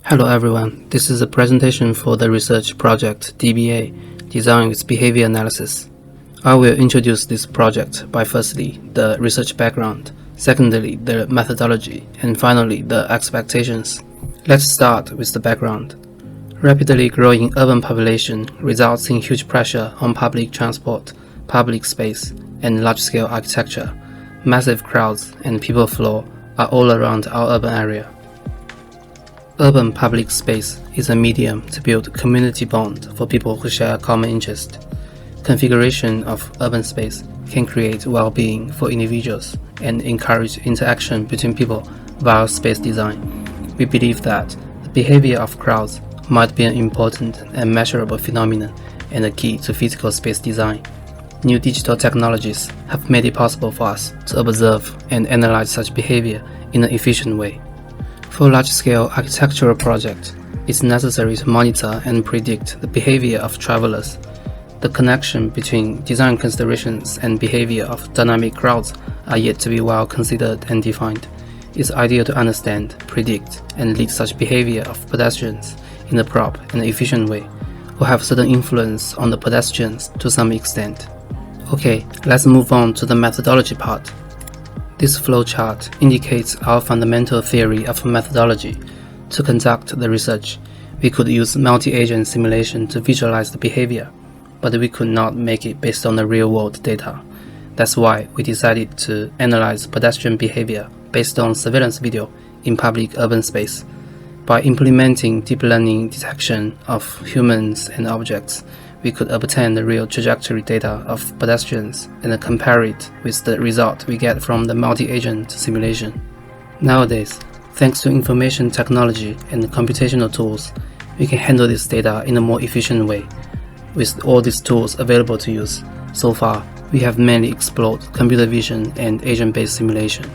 Hello everyone, this is a presentation for the research project DBA, Design with Behavior Analysis. I will introduce this project by firstly, the research background, secondly, the methodology, and finally, the expectations. Let's start with the background. Rapidly growing urban population results in huge pressure on public transport, public space, and large-scale architecture. Massive crowds and people flow are all around our urban area. Urban public space is a medium to build community bond for people who share a common interest. Configuration of urban space can create well-being for individuals and encourage interaction between people via space design. We believe that the behavior of crowds might be an important and measurable phenomenon and a key to physical space design. New digital technologies have made it possible for us to observe and analyze such behavior in an efficient way. For large-scale architectural projects, it's necessary to monitor and predict the behavior of travelers. The connection between design considerations and behavior of dynamic crowds are yet to be well considered and defined. It's ideal to understand, predict, and lead such behavior of pedestrians in a proper and efficient way, or have certain influence on the pedestrians to some extent. Okay, let's move on to the methodology part. This flowchart indicates our fundamental theory of methodology. To conduct the research, we could use multi-agent simulation to visualize the behavior, but we could not make it based on the real-world data. That's why we decided to analyze pedestrian behavior based on surveillance video in public urban space. By implementing deep learning detection of humans and objects, we could obtain the real trajectory data of pedestrians and compare it with the result we get from the multi-agent simulation. Nowadays, thanks to information technology and computational tools, we can handle this data in a more efficient way. With all these tools available to use, so far, we have mainly explored computer vision and agent-based simulation.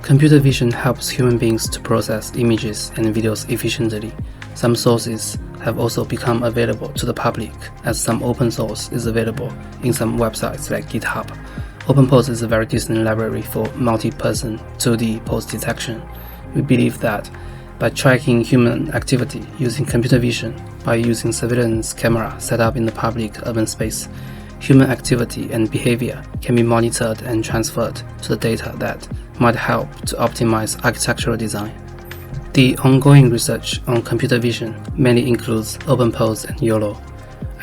Computer vision helps human beings to process images and videos efficiently. Some sources have also become available to the public, as some open source is available in some websites like GitHub. OpenPose is a very decent library for multi-person 2D pose detection. We believe that by tracking human activity using computer vision, by using surveillance camera set up in the public urban space, human activity and behavior can be monitored and transferred to the data that might help to optimize architectural design. The ongoing research on computer vision mainly includes OpenPose and YOLO.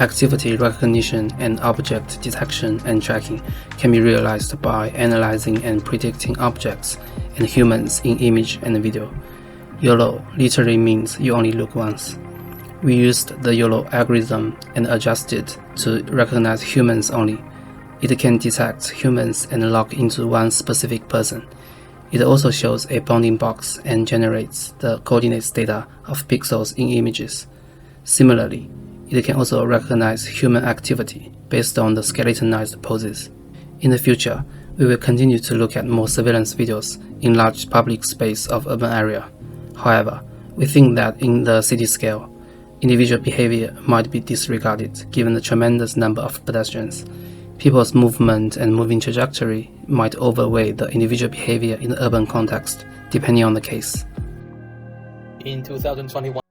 Activity recognition and object detection and tracking can be realized by analyzing and predicting objects and humans in image and video. YOLO literally means you only look once. We used the YOLO algorithm and adjusted to recognize humans only. It can detect humans and log into one specific person. It also shows a bounding box and generates the coordinates data of pixels in images. Similarly, it can also recognize human activity based on the skeletonized poses. In the future, we will continue to look at more surveillance videos in large public space of urban area. However, we think that in the city scale, individual behavior might be disregarded given the tremendous number of pedestrians. People's movement and moving trajectory might overweigh the individual behavior in the urban context, depending on the case. In 2021,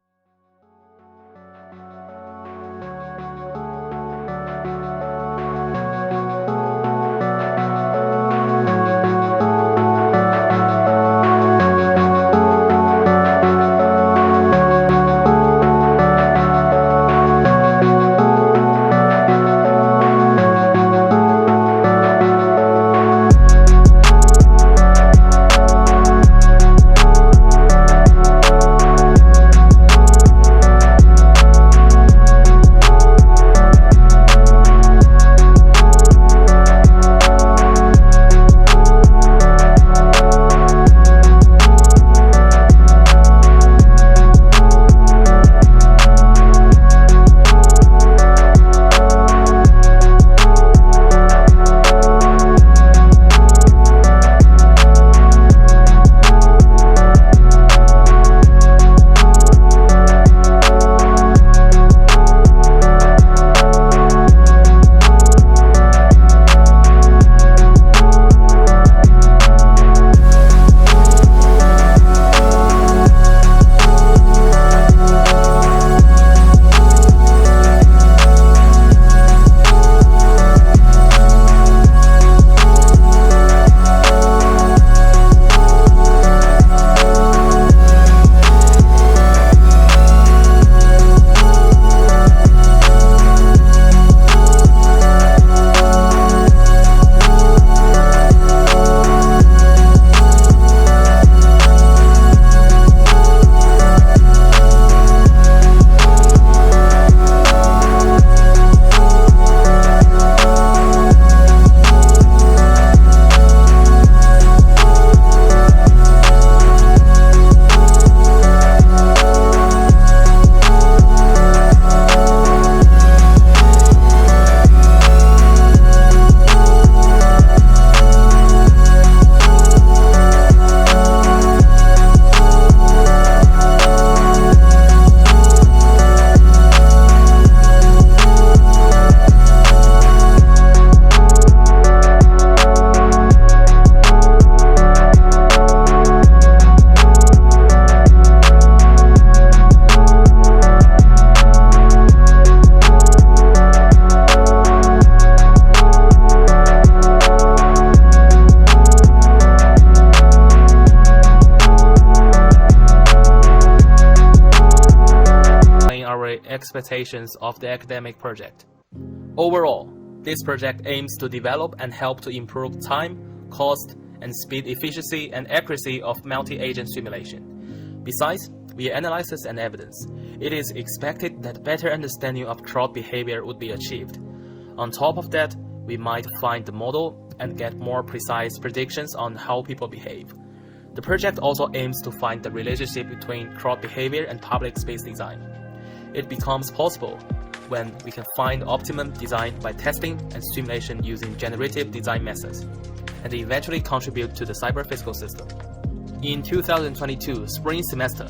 expectations of the academic project. Overall, this project aims to develop and help to improve time, cost, and speed efficiency and accuracy of multi-agent simulation. Besides, via analysis and evidence, it is expected that better understanding of crowd behavior would be achieved. On top of that, we might find the model and get more precise predictions on how people behave. The project also aims to find the relationship between crowd behavior and public space design. It becomes possible when we can find optimum design by testing and simulation using generative design methods, and eventually contribute to the cyber-physical system. In 2022 spring semester,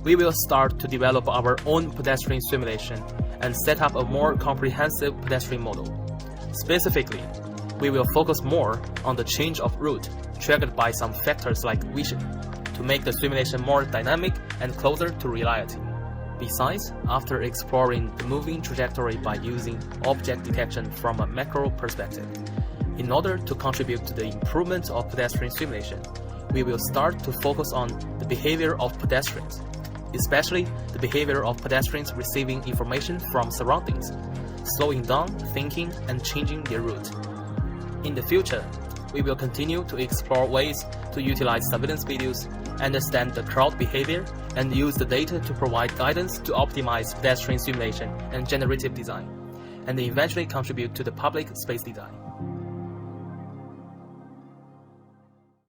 we will start to develop our own pedestrian simulation and set up a more comprehensive pedestrian model. Specifically, we will focus more on the change of route triggered by some factors like vision to make the simulation more dynamic and closer to reality. Besides, after exploring the moving trajectory by using object detection from a macro perspective, in order to contribute to the improvement of pedestrian simulation, we will start to focus on the behavior of pedestrians, especially the behavior of pedestrians receiving information from surroundings, slowing down, thinking, and changing their route. In the future, we will continue to explore ways to utilize surveillance videos, understand the crowd behavior, and use the data to provide guidance to optimize pedestrian simulation and generative design, and eventually contribute to the public space design.